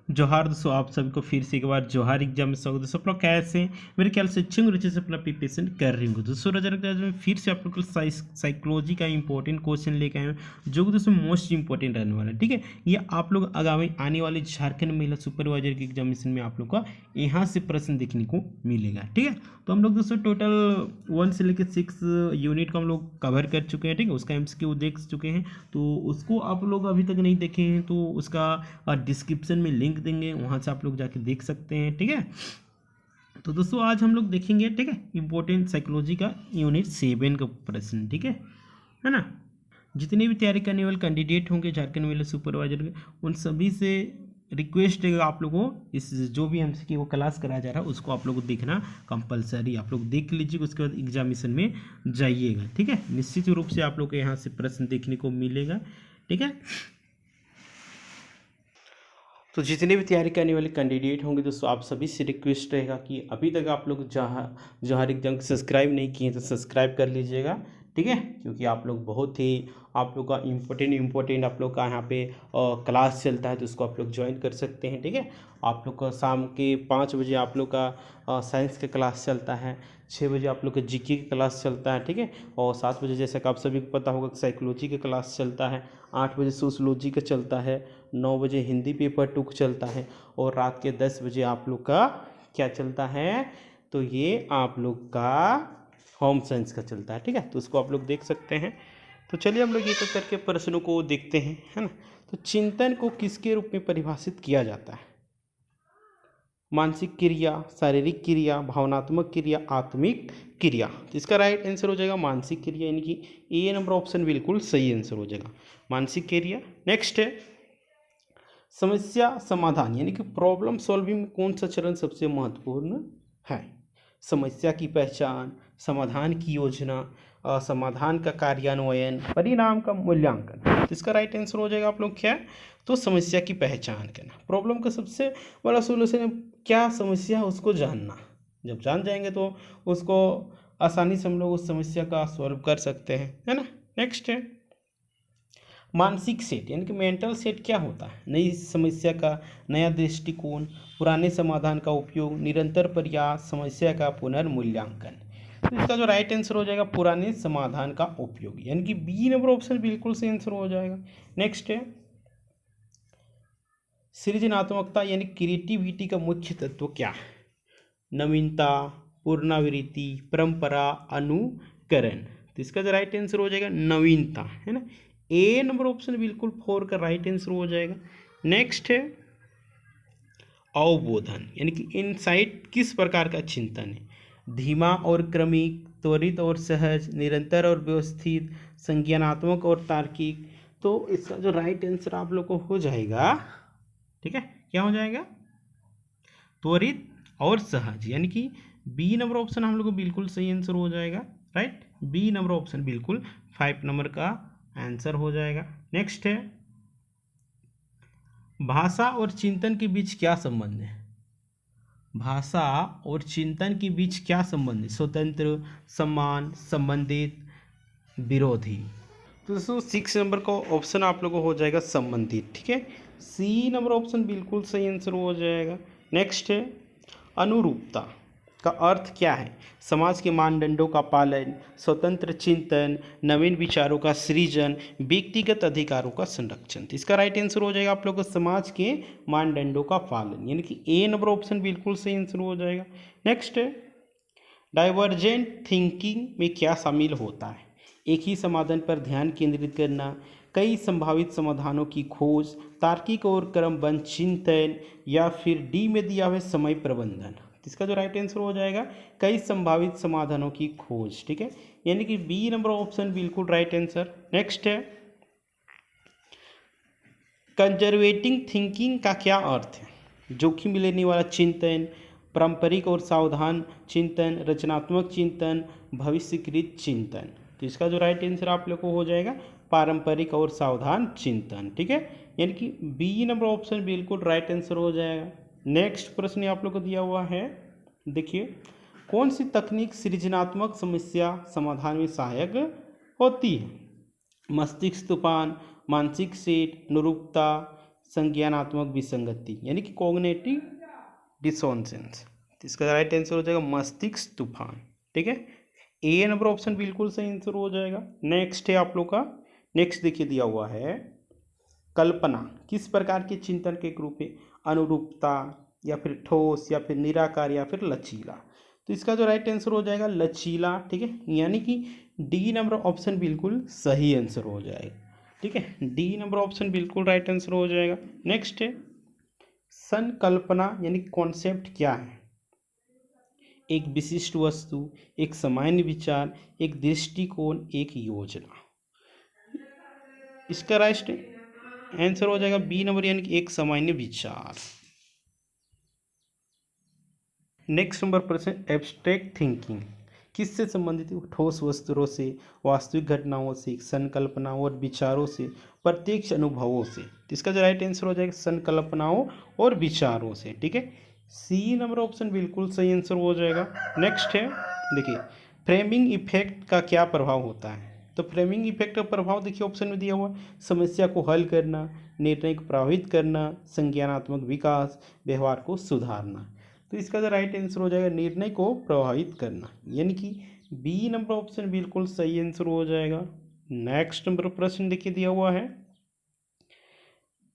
जोहार दोस्तों, आप सभी को फिर से एक बार जोहार एग्जाम में स्वागत है। दोस्तों आप लोग कैसे हैं? मेरे ख्याल से अच्छे रुचि से अपना प्रिपरेशन कर रही हूँ। दोस्तों आज मैं फिर से आप लोग को साइकोलॉजी का इंपॉर्टेंट क्वेश्चन लेके आए हैं, जो कि दोस्तों मोस्ट इंपॉर्टेंट रहने वाला है। ठीक है, ये आप लोग आगामी आने वाले झारखंड महिला सुपरवाइजर के एग्जामिनेशन में आप लोग का यहाँ से प्रश्न देखने को मिलेगा। ठीक है, तो हम लोग दोस्तों टोटल 1 से लेकर 6 यूनिट को हम लोग कवर कर चुके हैं। ठीक है, उसका MCQ देख चुके हैं, तो उसको आप लोग अभी तक नहीं देखे हैं तो उसका डिस्क्रिप्शन में लिंक देंगे, वहाँ से आप लोग जाके देख सकते हैं। ठीक है, तो दोस्तों आज हम लोग देखेंगे, ठीक है, इंपॉर्टेंट साइकोलॉजी का यूनिट 7 का प्रश्न। ठीक है ना। जितने भी तैयारी करने वाले कैंडिडेट होंगे झारखंड महिला सुपरवाइजर के, उन सभी से रिक्वेस्ट है आप लोगों को इस जो भी MCQ वो क्लास कराया जा रहा है उसको आप लोग को देखना कंपलसरी, आप लोग देख लीजिए, उसके बाद एग्जामिनेशन में जाइएगा। ठीक है, निश्चित रूप से आप लोग को यहाँ से प्रश्न देखने को मिलेगा। ठीक है, तो जितने भी तैयारी करने वाले कैंडिडेट होंगे दोस्तों, आप सभी से रिक्वेस्ट रहेगा कि अभी तक आप लोग जोहार एग्जाम सब्सक्राइब नहीं किए तो सब्सक्राइब कर लीजिएगा। ठीक है, क्योंकि आप लोग बहुत ही आप लोग का इम्पोर्टेंट आप लोग का यहाँ पे क्लास चलता है, तो उसको आप लोग ज्वाइन कर सकते हैं। ठीक है, आप लोग का शाम के 5 बजे आप लोग का साइंस का क्लास चलता है, 6 बजे आप लोग का GK का क्लास चलता है। ठीक है, और 7 बजे जैसे कि आप सभी को पता होगा साइकोलॉजी का क्लास चलता है, 8 बजे सोशलॉजी का चलता है, 9 बजे हिंदी पेपर 2 चलता है, और रात के 10 बजे आप लोग का क्या चलता है, तो ये आप लोग का होम साइंस का चलता है। ठीक है, तो उसको आप लोग देख सकते हैं। तो चलिए हम लोग एक एक करके प्रश्नों को देखते हैं, है ना। तो चिंतन को किसके रूप में परिभाषित किया जाता है? मानसिक क्रिया, शारीरिक क्रिया, भावनात्मक क्रिया, आत्मिक क्रिया। तो इसका राइट आंसर हो जाएगा मानसिक क्रिया, यानी कि A नंबर ऑप्शन बिल्कुल सही आंसर हो जाएगा, मानसिक क्रिया। नेक्स्ट है समस्या समाधान, यानी कि प्रॉब्लम सॉल्विंग में कौन सा चरण सबसे महत्वपूर्ण है? समस्या की पहचान, समाधान की योजना, समाधान का कार्यान्वयन, परिणाम का मूल्यांकन। तो इसका राइट आंसर हो जाएगा आप लोग क्या, तो समस्या की पहचान करना। प्रॉब्लम का सबसे बड़ा सोल्यूशन क्या समस्या है उसको जानना, जब जान जाएंगे तो उसको आसानी से हम लोग उस समस्या का सॉल्व कर सकते हैं, है ना। नेक्स्ट है मानसिक सेट, यानी कि मेंटल सेट क्या होता है? नई समस्या का नया दृष्टिकोण, पुराने समाधान का उपयोग, निरंतर प्रयास, समस्या का पुनर्मूल्यांकन। तो इसका जो राइट आंसर हो जाएगा पुराने समाधान का उपयोग, यानी कि B नंबर ऑप्शन बिल्कुल सही आंसर हो जाएगा। नेक्स्ट है सृजनात्मकता, यानी क्रिएटिविटी का मुख्य तत्व क्या है? नवीनता, पुनरावृत्ति, परंपरा, अनुकरण। तो इसका जो राइट आंसर हो जाएगा नवीनता, है ना। A नंबर ऑप्शन बिल्कुल 4 का राइट आंसर हो जाएगा। नेक्स्ट है अवबोधन, यानी कि इनसाइट किस प्रकार का चिंतन है? धीमा और क्रमिक, त्वरित और सहज, निरंतर और व्यवस्थित, संज्ञानात्मक और तार्किक। तो इसका जो राइट आंसर आप लोग को हो जाएगा, ठीक है, क्या हो जाएगा? त्वरित और सहज, यानी कि B नंबर ऑप्शन हम लोग को बिल्कुल सही आंसर हो जाएगा। राइट, B नंबर ऑप्शन बिल्कुल 5 नंबर का आंसर हो जाएगा। नेक्स्ट है भाषा और चिंतन के बीच क्या संबंध है? भाषा और चिंतन के बीच क्या संबंध है? स्वतंत्र, समान, संबंधित, विरोधी। तो दोस्तों 6 नंबर का ऑप्शन आप लोगों को हो जाएगा संबंधित। ठीक है, C नंबर ऑप्शन बिल्कुल सही आंसर हो जाएगा। नेक्स्ट है अनुरूपता का अर्थ क्या है? समाज के मानदंडों का पालन, स्वतंत्र चिंतन, नवीन विचारों का सृजन, व्यक्तिगत अधिकारों का संरक्षण। तो इसका राइट आंसर हो जाएगा आप लोग को समाज के मानदंडों का पालन, यानी कि A नंबर ऑप्शन बिल्कुल सही आंसर हो जाएगा। नेक्स्ट है डाइवर्जेंट थिंकिंग में क्या शामिल होता है? एक ही समाधान पर ध्यान केंद्रित करना, कई संभावित समाधानों की खोज, तार्किक और क्रमबद्ध चिंतन, या फिर D में दिया हुआ समय प्रबंधन। इसका जो राइट आंसर हो जाएगा कई संभावित समाधानों की खोज। ठीक है, यानी कि B नंबर ऑप्शन बिल्कुल राइट आंसर। नेक्स्ट है कंजर्वेटिंग थिंकिंग का क्या अर्थ है? जोखिम लेने वाला चिंतन, पारंपरिक और सावधान चिंतन, रचनात्मक चिंतन, भविष्यकृत चिंतन। तो इसका जो राइट आंसर आप लोग को हो जाएगा पारंपरिक और सावधान चिंतन। ठीक है, यानी कि B नंबर ऑप्शन बिल्कुल राइट आंसर हो जाएगा। नेक्स्ट प्रश्न आप लोग को दिया हुआ है, देखिए कौन सी तकनीक सृजनात्मक समस्या समाधान में सहायक होती है? मस्तिष्क तूफान, मानसिक सेट, अनुरूपता, संज्ञानात्मक विसंगति यानी कि कॉग्निटिव डिसोनेंस। तो इसका राइट आंसर हो जाएगा मस्तिष्क तूफान। ठीक है, ए नंबर ऑप्शन बिल्कुल सही आंसर हो जाएगा। नेक्स्ट है आप लोग का, नेक्स्ट देखिए दिया हुआ है, कल्पना किस प्रकार के चिंतन के एक रूप है? अनुरूपता या फिर ठोस या फिर निराकार या फिर लचीला। तो इसका जो राइट आंसर हो जाएगा लचीला। ठीक है, यानी कि डी नंबर ऑप्शन बिल्कुल सही आंसर हो जाएगा। ठीक है, डी नंबर ऑप्शन बिल्कुल राइट आंसर हो जाएगा। नेक्स्ट है संकल्पना यानी कॉन्सेप्ट क्या है? एक विशिष्ट वस्तु, एक सामान्य विचार, एक दृष्टिकोण, एक योजना। इसका राइट आंसर हो जाएगा बी नंबर यानी कि एक सामान्य विचार। नेक्स्ट नंबर प्रश्न, एब्स्ट्रैक्ट थिंकिंग किससे संबंधित है? ठोस वस्तुओं से, वास्तविक घटनाओं से, संकल्पनाओं और विचारों से, प्रत्यक्ष अनुभवों से। तो इसका जो राइट आंसर हो जाएगा संकल्पनाओं और विचारों से। ठीक है, सी नंबर ऑप्शन बिल्कुल सही आंसर हो जाएगा। नेक्स्ट है देखिए, फ्रेमिंग इफेक्ट का क्या प्रभाव होता है? तो फ्रेमिंग इफेक्ट का प्रभाव देखिए ऑप्शन में दिया हुआ, समस्या को हल करना, निर्णय को प्रभावित करना, संज्ञानात्मक विकास, व्यवहार को सुधारना। तो इसका जो राइट आंसर हो जाएगा निर्णय को प्रभावित करना, यानी कि बी नंबर ऑप्शन बिल्कुल सही आंसर हो जाएगा। नेक्स्ट नंबर प्रश्न देखिए दिया हुआ है,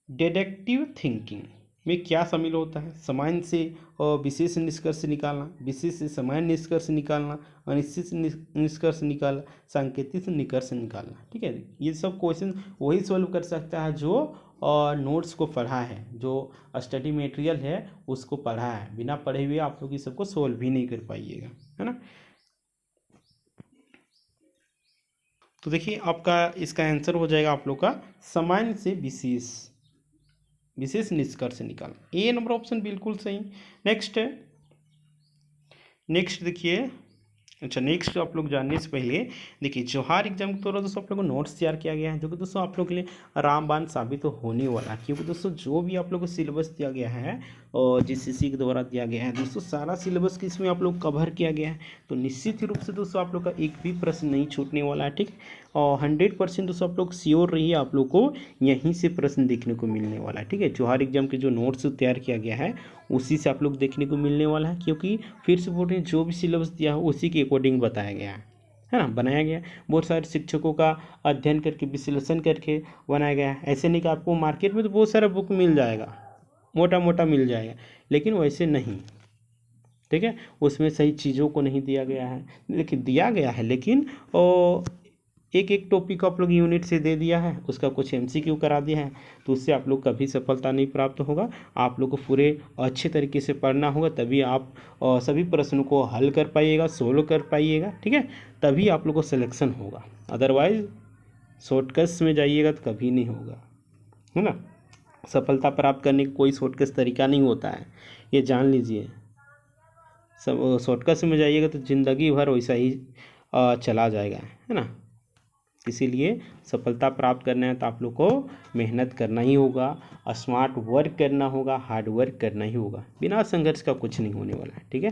डिडक्टिव थिंकिंग में क्या शामिल होता है? सामान्य से विशेष निष्कर्ष निकालना, विशेष से सामान्य निष्कर्ष निकालना, अनिश्चित से निष्कर्ष निकालना, सांकेतिक से निष्कर्ष निकालना। ठीक है, ये सब क्वेश्चन वही सॉल्व कर सकता है जो नोट्स को पढ़ा है, जो स्टडी मटेरियल है उसको पढ़ा है। बिना पढ़े हुए आप लोग ये सबको सॉल्व भी नहीं कर पाइएगा, है ना। तो देखिए आपका इसका आंसर हो जाएगा आप लोग का सामान्य से विशेष निष्कर्ष निकाल, ए नंबर ऑप्शन बिल्कुल सही। नेक्स्ट है, नेक्स्ट देखिए, अच्छा नेक्स्ट आप लोग जानने से पहले देखिए जौहर एग्जाम के द्वारा दोस्तों आप लोगों को नोट्स तैयार किया गया है, जो कि दोस्तों आप लोग के लिए रामबाण साबित तो होने वाला है। क्योंकि दोस्तों जो भी आप लोग को सिलेबस दिया गया है और जीसीसी के द्वारा दिया गया है दोस्तों, सारा सिलेबस इसमें आप लोग कवर किया गया है। तो निश्चित रूप से दोस्तों आप लोग का एक भी प्रश्न नहीं छूटने वाला है। ठीक, और 100% दोस्तों आप लोग श्योर रहिए, आप लोग को यहीं से प्रश्न देखने को मिलने वाला है। ठीक है, जौहर एग्जाम के जो नोट्स तैयार किया गया है उसी से आप लोग देखने को मिलने वाला है। क्योंकि फिर से बोल रहे हैं जो भी सिलेबस दिया है उसी के अकॉर्डिंग बताया गया है ना, बनाया गया। बहुत सारे शिक्षकों का अध्ययन करके विश्लेषण करके बनाया गया है। ऐसे नहीं कि आपको मार्केट में तो बहुत सारा बुक मिल जाएगा, मोटा मोटा मिल जाएगा, लेकिन वैसे नहीं। ठीक है, उसमें सही चीज़ों को नहीं दिया गया है, लेकिन दिया गया है, लेकिन एक एक टॉपिक आप लोग यूनिट से दे दिया है, उसका कुछ एमसीक्यू करा दिया है, तो उससे आप लोग कभी सफलता नहीं प्राप्त होगा। आप लोग को पूरे अच्छे तरीके से पढ़ना होगा, तभी आप सभी प्रश्नों को हल कर पाइएगा, सोल्व कर पाइएगा। ठीक है, तभी आप लोग को सिलेक्शन होगा, अदरवाइज शॉर्टकट्स में जाइएगा तो कभी नहीं होगा, है ना। सफलता प्राप्त करने का कोई शॉर्टकट तरीका नहीं होता है, ये जान लीजिए। सब शॉर्टकट में जाइएगा तो ज़िंदगी भर वैसा ही चला जाएगा, है ना। इसीलिए सफलता प्राप्त करना है तो आप लोग को मेहनत करना ही होगा, स्मार्ट वर्क करना होगा, हार्ड वर्क करना ही होगा। बिना संघर्ष का कुछ नहीं होने वाला है। ठीक है,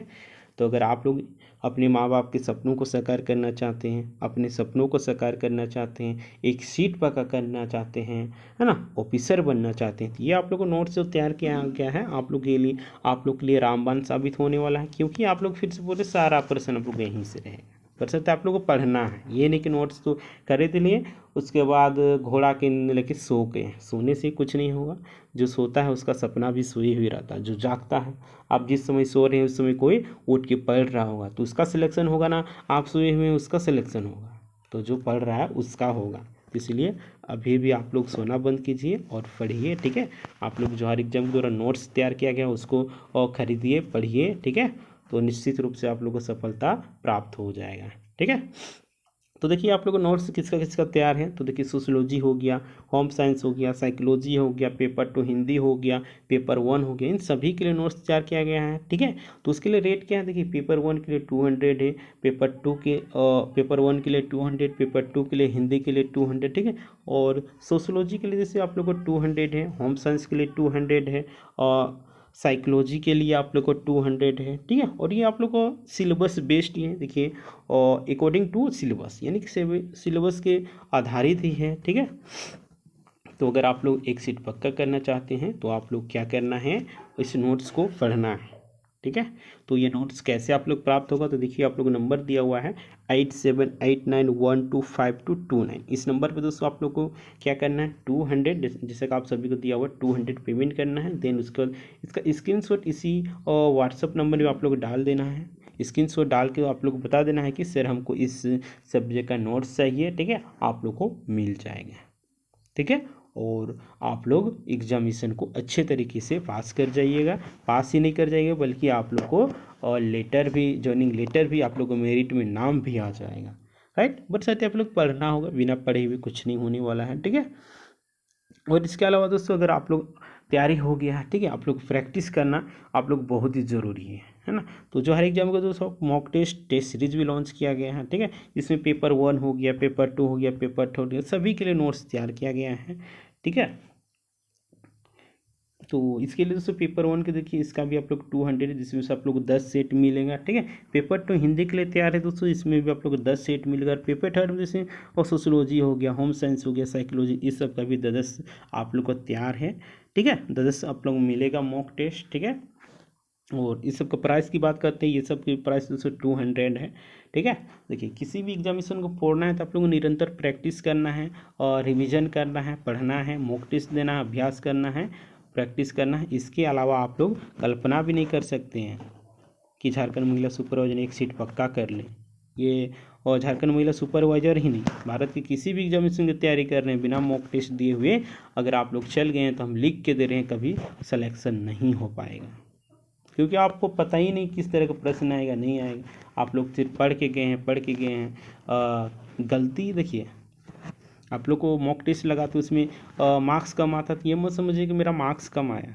तो अगर आप लोग अपने माँ बाप के सपनों को साकार करना चाहते हैं, अपने सपनों को साकार करना चाहते हैं, एक सीट पक्का करना चाहते हैं, है ना, ऑफिसर बनना चाहते हैं, तो ये आप लोग को नोट से तैयार किया गया है आप लोग के लिए, आप लोग के लिए रामबाण साबित होने वाला है। क्योंकि आप लोग फिर से बोले सारा प्रश्न आप लोग यहीं से रहेगा, पर सकते आप लोग को पढ़ना है, ये नहीं कि नोट्स तो करे थे लिए उसके बाद घोड़ा के लेके सो गए। सोने से कुछ नहीं होगा, जो सोता है उसका सपना भी सोए हुए रहता है। जो जागता है, आप जिस समय सो रहे हैं उस समय कोई उठ के पढ़ रहा होगा तो उसका सिलेक्शन होगा ना, आप सोए हुए हैं उसका सिलेक्शन होगा, तो जो पढ़ रहा है उसका होगा। तो इसलिए अभी भी आप लोग सोना बंद कीजिए और पढ़िए। ठीक है, आप लोग जौहर एग्जाम के द्वारा नोट्स तैयार किया गया उसको और खरीदिए, पढ़िए। ठीक है, तो निश्चित रूप से आप लोग को सफलता प्राप्त हो जाएगा। ठीक है, तो देखिए आप लोग को नोट्स किसका किसका तैयार है। तो देखिए सोशियोलॉजी हो गया, होम साइंस हो गया, साइकोलॉजी हो गया, पेपर 2 हिंदी हो गया, पेपर 1 हो गया, इन सभी के लिए नोट्स तैयार किया गया है। ठीक है, तो उसके लिए रेट क्या है, देखिए पेपर 1 के लिए 200 है, पेपर 1 के लिए 200, पेपर 2 के लिए हिंदी के लिए 200। ठीक है, और सोशियोलॉजी के लिए जैसे आप लोग को 200 है, होम साइंस के लिए 200 है, और साइकोलॉजी के लिए आप लोग को 200 है। ठीक है, और ये आप लोग को सिलेबस बेस्ड ही है, देखिए और अकॉर्डिंग टू सिलेबस, यानी कि सिलेबस के आधारित ही है। ठीक है, तो अगर आप लोग एक सीट पक्का करना चाहते हैं तो आप लोग क्या करना है, इस नोट्स को पढ़ना है, ठीक है। तो ये नोट्स कैसे आप लोग प्राप्त होगा, तो देखिए आप लोग नंबर दिया हुआ है 8789125229। इस नंबर पे दोस्तों आप लोग को क्या करना है, 200 जैसे कि आप सभी को दिया हुआ 200 पेमेंट करना है। देन उसके बाद इसका स्क्रीनशॉट इसी व्हाट्सअप नंबर में आप लोग डाल देना है। स्क्रीनशॉट डाल के आप लोग बता देना है कि सर हमको इस सब्जेक्ट का नोट्स चाहिए, ठीक है, आप लोग को मिल जाएगा, ठीक है। और आप लोग एग्जामिनेशन को अच्छे तरीके से पास कर जाइएगा। पास ही नहीं कर जाइएगा बल्कि आप लोग को और लेटर भी, जॉइनिंग लेटर भी आप लोग को मेरिट में नाम भी आ जाएगा, राइट। बट साथ ही आप लोग पढ़ना होगा, बिना पढ़े हुए कुछ नहीं होने वाला है, ठीक है। और इसके अलावा दोस्तों अगर आप लोग तैयारी हो गया है, ठीक है, आप लोग प्रैक्टिस करना आप लोग बहुत ही ज़रूरी है ना। तो जो हर एग्जाम का दोस्तों मॉक टेस्ट सीरीज भी लॉन्च किया गया है, ठीक है। इसमें पेपर 1 हो गया, पेपर 2 हो गया, पेपर 3 हो गया, सभी के लिए नोट्स तैयार किया गया है, ठीक है। तो इसके लिए दोस्तों पेपर 1 के देखिए इसका भी आप लोग 200 जिसमें से आप लोग 10 सेट मिलेगा, ठीक है। पेपर 2 हिंदी के लिए तैयार है दोस्तों, इसमें भी आप लोग 10 सेट मिलेगा। पेपर 3 में जैसे और सोशोलॉजी हो गया, होम साइंस हो गया, साइकोलॉजी, इस सब का भी 10 आप लोग को तैयार है, ठीक है। 10 आप लोग मिलेगा मॉक टेस्ट, ठीक है। और इस सब का प्राइस की बात करते हैं, ये सब की प्राइस दोस्तों 200 है, ठीक है। देखिए किसी भी एग्जामिनेशन को पढ़ना है तो आप लोगों को निरंतर प्रैक्टिस करना है और रिवीजन करना है, पढ़ना है, मॉक टेस्ट देना है, अभ्यास करना है, प्रैक्टिस करना है। इसके अलावा आप लोग कल्पना भी नहीं कर सकते हैं कि झारखंड महिला सुपरवाइजर एक सीट पक्का कर लें। ये और झारखंड महिला सुपरवाइजर ही नहीं, भारत की किसी भी एग्जामिनेशन की तैयारी कर रहे हैं बिना मॉक टेस्ट दिए हुए अगर आप लोग चल गए हैं तो हम लिख के दे रहे हैं, कभी सिलेक्शन नहीं हो पाएगा, क्योंकि आपको पता ही नहीं किस तरह का प्रश्न आएगा, नहीं आएगा। आप लोग सिर्फ पढ़ के गए हैं। गलती देखिए, आप लोग को मॉक टेस्ट लगा तो उसमें मार्क्स कम आता, तो ये मत समझिए कि मेरा मार्क्स कम आया।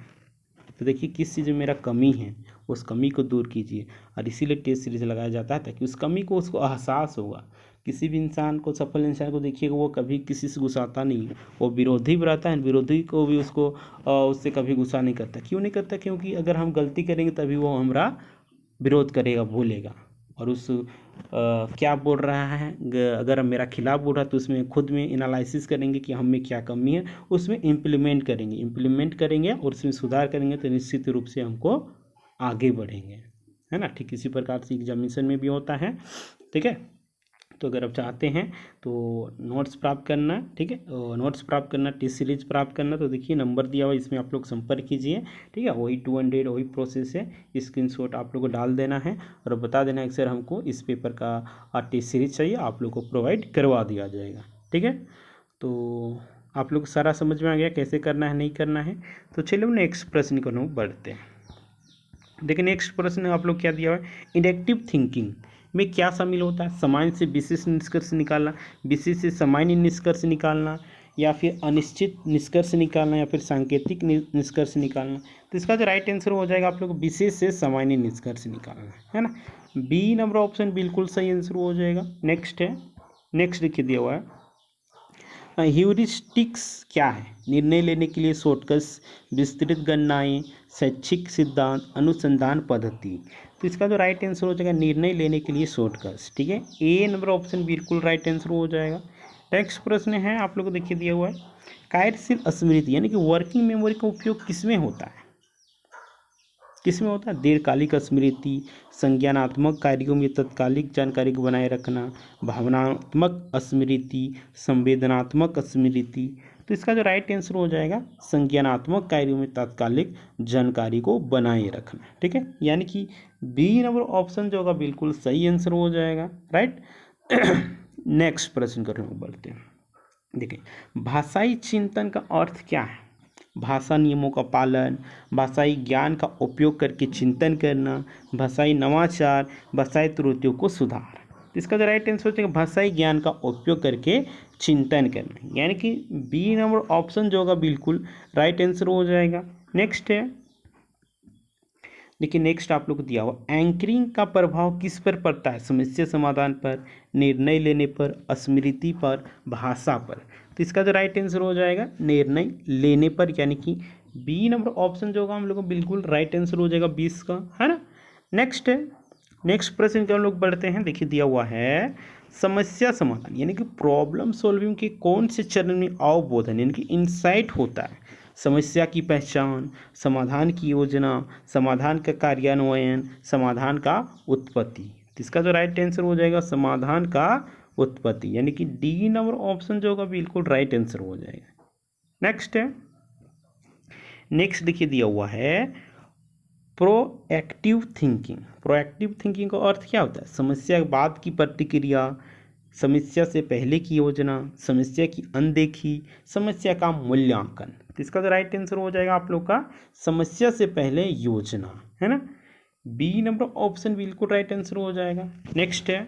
तो देखिए किस चीज़ में मेरा कमी है, उस कमी को दूर कीजिए। और इसीलिए टेस्ट सीरीज लगाया जाता है ताकि उस कमी को उसको एहसास होगा। किसी भी इंसान को, सफल इंसान को देखिएगा वो कभी किसी से गुस्साता नहीं है, वो विरोधी भी रहता है, विरोधी को भी उसको उससे कभी गुस्सा नहीं करता। क्यों नहीं करता, क्योंकि अगर हम गलती करेंगे तभी वो हमारा विरोध करेगा, बोलेगा। और उस क्या बोल रहा है, अगर मेरा खिलाफ बोल रहा है तो उसमें खुद में एनालिसिस करेंगे कि हम में क्या कमी है, उसमें इम्प्लीमेंट करेंगे और उसमें सुधार करेंगे तो निश्चित रूप से हमको आगे बढ़ेंगे, है ना। ठीक इसी प्रकार से एग्जामिनेशन में भी होता है, ठीक है। तो अगर आप चाहते हैं तो नोट्स प्राप्त करना, ठीक है, नोट्स प्राप्त करना, टेस्ट सीरीज प्राप्त करना, तो देखिए नंबर दिया हुआ इसमें आप लोग संपर्क कीजिए, ठीक है। वही 200 वही प्रोसेस है। स्क्रीनशॉट आप लोग को डाल देना है और बता देना है कि सर हमको इस पेपर का टेस्ट सीरीज चाहिए, आप लोग को प्रोवाइड करवा दिया जाएगा, ठीक है। तो आप लोग सारा समझ में आ गया कैसे करना है, नहीं करना है। तो चलिए नेक्स्ट प्रश्न की ओर बढ़ते हैं। देखिए नेक्स्ट प्रश्न आप लोग क्या दिया हुआ है, इंडक्टिव थिंकिंग में क्या शामिल होता है। सामान्य से विशेष निष्कर्ष निकालना, विशेष से सामान्य निष्कर्ष निकालना, या फिर अनिश्चित निष्कर्ष निकालना, या फिर सांकेतिक निष्कर्ष निकालना। तो इसका जो राइट आंसर हो जाएगा आप लोग विशेष से सामान्य निष्कर्ष निकालना, है ना। बी नंबर ऑप्शन बिल्कुल सही आंसर हो जाएगा। नेक्स्ट है, नेक्स्ट देखिए दिया हुआ है ह्यूरिस्टिक्स क्या है, निर्णय लेने के लिए शॉर्टकट्स, विस्तृत गणनाएं, शैक्षिक सिद्धांत, अनुसंधान पद्धति। तो इसका जो राइट आंसर हो जाएगा निर्णय लेने के लिए शॉर्टकट्स, ठीक है। ए नंबर ऑप्शन बिल्कुल राइट आंसर हो जाएगा। नेक्स्ट प्रश्न है आप लोग को देखिए दिया हुआ है कार्यशील स्मृति यानी कि वर्किंग मेमोरी का उपयोग किसमें होता है, किसमें होता है। दीर्घकालिक स्मृति, संज्ञानात्मक कार्यों में तत्कालिक जानकारी को बनाए रखना, भावनात्मक स्मृति, संवेदनात्मक स्मृति। तो इसका जो राइट आंसर हो जाएगा संज्ञानात्मक कार्यों में तात्कालिक जानकारी को बनाए रखना, ठीक है। यानी कि बी नंबर ऑप्शन जो होगा बिल्कुल सही आंसर हो जाएगा, राइट। नेक्स्ट प्रश्न करने को बढ़ते हैं। देखिए भाषाई चिंतन का अर्थ क्या है। भाषा नियमों का पालन, भाषाई ज्ञान का उपयोग करके चिंतन करना, भाषाई नवाचार, भाषाई त्रुटियों को सुधार। इसका जो राइट आंसर हो जाएगा भाषाई ज्ञान का उपयोग करके चिंतन करना, यानी कि बी नंबर ऑप्शन जो होगा बिल्कुल राइट आंसर हो जाएगा। नेक्स्ट है, देखिए नेक्स्ट आप लोग को दिया हुआ एंकरिंग का प्रभाव किस पर पड़ता है। समस्या समाधान पर, निर्णय लेने पर, स्मृति पर, भाषा पर। तो इसका जो राइट आंसर हो जाएगा निर्णय लेने पर, यानी कि बी नंबर ऑप्शन जो होगा हम लोग को बिल्कुल राइट आंसर हो जाएगा 20 का, है ना। नेक्स्ट है, नेक्स्ट प्रश्न के हम लोग बढ़ते हैं। देखिए दिया हुआ है समस्या समाधान यानी कि प्रॉब्लम सॉल्विंग के कौन से चरण में अवबोधन यानी कि इंसाइट होता है? समस्या की पहचान, समाधान की योजना, समाधान का कार्यान्वयन, समाधान का उत्पत्ति। तो इसका जो राइट आंसर हो जाएगा समाधान का उत्पत्ति, यानी कि डी नंबर ऑप्शन जो होगा बिल्कुल राइट आंसर हो जाएगा। नेक्स्ट है, नेक्स्ट देखिए दिया हुआ है प्रोएक्टिव थिंकिंग। प्रोएक्टिव थिंकिंग का अर्थ क्या होता है? समस्या के बाद की प्रतिक्रिया, समस्या से पहले की योजना, समस्या की अनदेखी, समस्या का मूल्यांकन। तो इसका तो राइट आंसर हो जाएगा आप लोग का समस्या से पहले योजना, है ना। बी नंबर ऑप्शन बिल्कुल राइट आंसर हो जाएगा। नेक्स्ट है,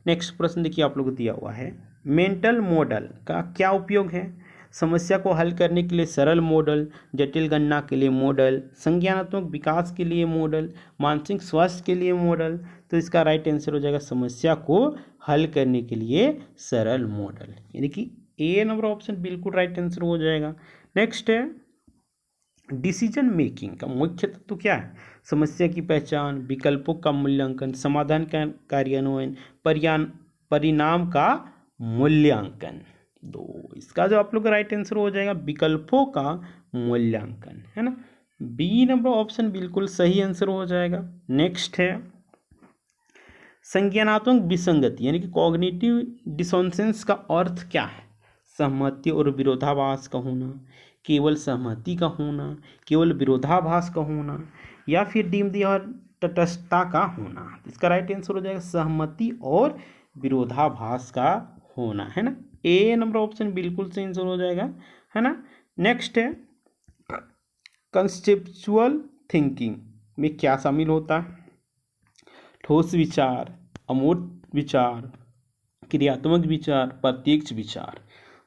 नेक्स्ट प्रश्न देखिए आप लोग को दिया हुआ है मेंटल मॉडल का क्या उपयोग है? समस्या को हल करने के लिए सरल मॉडल, जटिल गणना के लिए मॉडल, संज्ञानात्मक विकास के लिए मॉडल, मानसिक स्वास्थ्य के लिए मॉडल। तो इसका राइट आंसर हो जाएगा समस्या को हल करने के लिए सरल मॉडल, यानी कि ए नंबर ऑप्शन बिल्कुल राइट आंसर हो जाएगा। नेक्स्ट है डिसीजन मेकिंग का मुख्य तत्व तो क्या है? समस्या की पहचान, विकल्पों का मूल्यांकन, समाधान का कार्यान्वयन, परिणाम का मूल्यांकन। दो इसका जो आप लोग का राइट आंसर हो जाएगा विकल्पों का मूल्यांकन, है ना। बी नंबर ऑप्शन बिल्कुल सही आंसर हो जाएगा। नेक्स्ट है संज्ञानात्मक विसंगति यानी कि कॉग्निटिव डिसोनेंस का अर्थ क्या है? सहमति और विरोधाभास का होना, केवल सहमति का होना, केवल विरोधाभास का होना, या फिर डीम्ड और तटस्थता का होना। इसका राइट आंसर हो जाएगा सहमति और विरोधाभास का होना, है ना। ए नंबर ऑप्शन बिल्कुल सही आंसर हो जाएगा, है ना। नेक्स्ट है कंसेप्चुअल थिंकिंग में क्या शामिल होता है? ठोस विचार, अमूर्त विचार, क्रियात्मक विचार, प्रत्यक्ष विचार।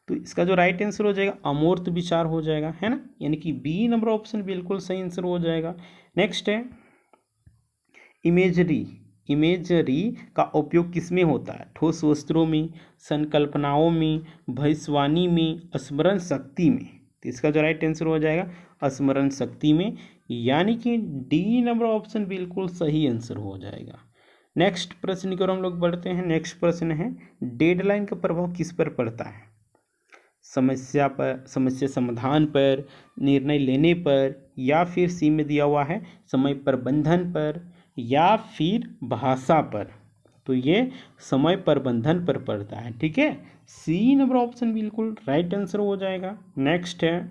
तो इसका जो राइट आंसर हो जाएगा अमूर्त विचार हो जाएगा, है ना, यानी कि बी नंबर ऑप्शन बिल्कुल सही आंसर हो जाएगा। नेक्स्ट है इमेजरी। इमेजरी का उपयोग किसमें होता है? ठोस वस्त्रों में, संकल्पनाओं में, भविष्यवाणी में, स्मरण शक्ति में। तो इसका जो राइट आंसर हो जाएगा स्मरण शक्ति में, यानी कि डी नंबर ऑप्शन बिल्कुल सही आंसर हो जाएगा। नेक्स्ट प्रश्न की ओर हम लोग बढ़ते हैं। नेक्स्ट प्रश्न है डेडलाइन का प्रभाव किस पर पड़ता है? समस्या पर, समस्या समाधान पर, निर्णय लेने पर, या फिर सी में दिया हुआ है समय प्रबंधन पर, या फिर भाषा पर। तो ये समय प्रबंधन पर पड़ता है, ठीक है। सी नंबर ऑप्शन बिल्कुल राइट आंसर हो जाएगा। नेक्स्ट है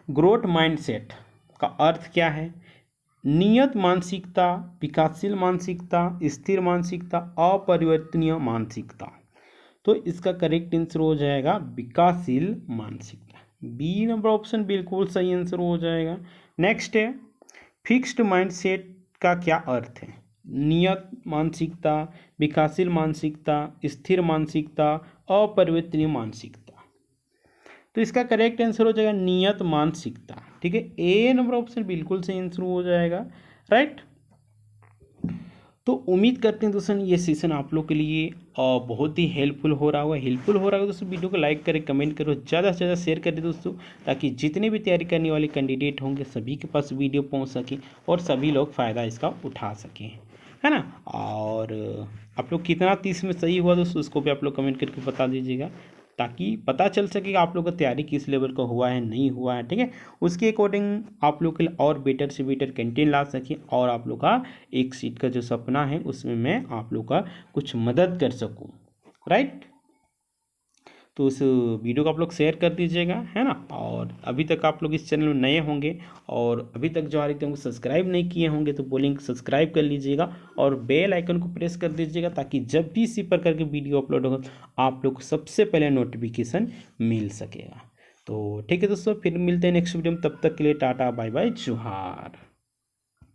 ग्रोथ माइंडसेट का अर्थ क्या है? नियत मानसिकता, विकासशील मानसिकता, स्थिर मानसिकता, अपरिवर्तनीय मानसिकता। तो इसका करेक्ट आंसर हो जाएगा विकासशील मानसिकता। बी नंबर ऑप्शन बिल्कुल सही आंसर हो जाएगा। नेक्स्ट है फिक्स्ड माइंडसेट का क्या अर्थ है? नियत मानसिकता, विकासशील मानसिकता, स्थिर मानसिकता, अपरिवर्तनीय मानसिकता। तो इसका करेक्ट आंसर हो जाएगा नियत मानसिकता, ठीक है। ए नंबर ऑप्शन बिल्कुल सही आंसर हो जाएगा, राइट। तो उम्मीद करते हैं दोस्तों ये सेशन आप लोग के लिए बहुत ही हेल्पफुल हो रहा होगा। दोस्तों वीडियो को लाइक करें, कमेंट करो, ज़्यादा से ज़्यादा शेयर करें दोस्तों, ताकि जितने भी तैयारी करने वाले कैंडिडेट होंगे सभी के पास वीडियो पहुंच सके और सभी लोग फ़ायदा इसका उठा सकें, है ना। और आप लोग कितना 30 में सही हुआ दोस्तों उसको भी आप लोग कमेंट करके बता दीजिएगा, ताकि पता चल सके आप लोग का तैयारी किस लेवल का हुआ है, नहीं हुआ है, ठीक है। उसके अकॉर्डिंग आप लोग के लिए और बेटर से बेटर कंटेंट ला सकें और आप लोग का एक सीट का जो सपना है उसमें मैं आप लोग का कुछ मदद कर सकूं, राइट। तो उस वीडियो को आप लोग शेयर कर दीजिएगा, है ना। और अभी तक आप लोग इस चैनल में नए होंगे और अभी तक जो हमारे को सब्सक्राइब नहीं किए होंगे तो बोलेंगे सब्सक्राइब कर लीजिएगा और बेल आइकन को प्रेस कर दीजिएगा, ताकि जब भी इसी प्रकार के वीडियो अपलोड होगा आप लोग को सबसे पहले नोटिफिकेशन मिल सकेगा। तो ठीक है दोस्तों, फिर मिलते हैं नेक्स्ट वीडियो में, तब तक के लिए टाटा बाय बाय, जोहार।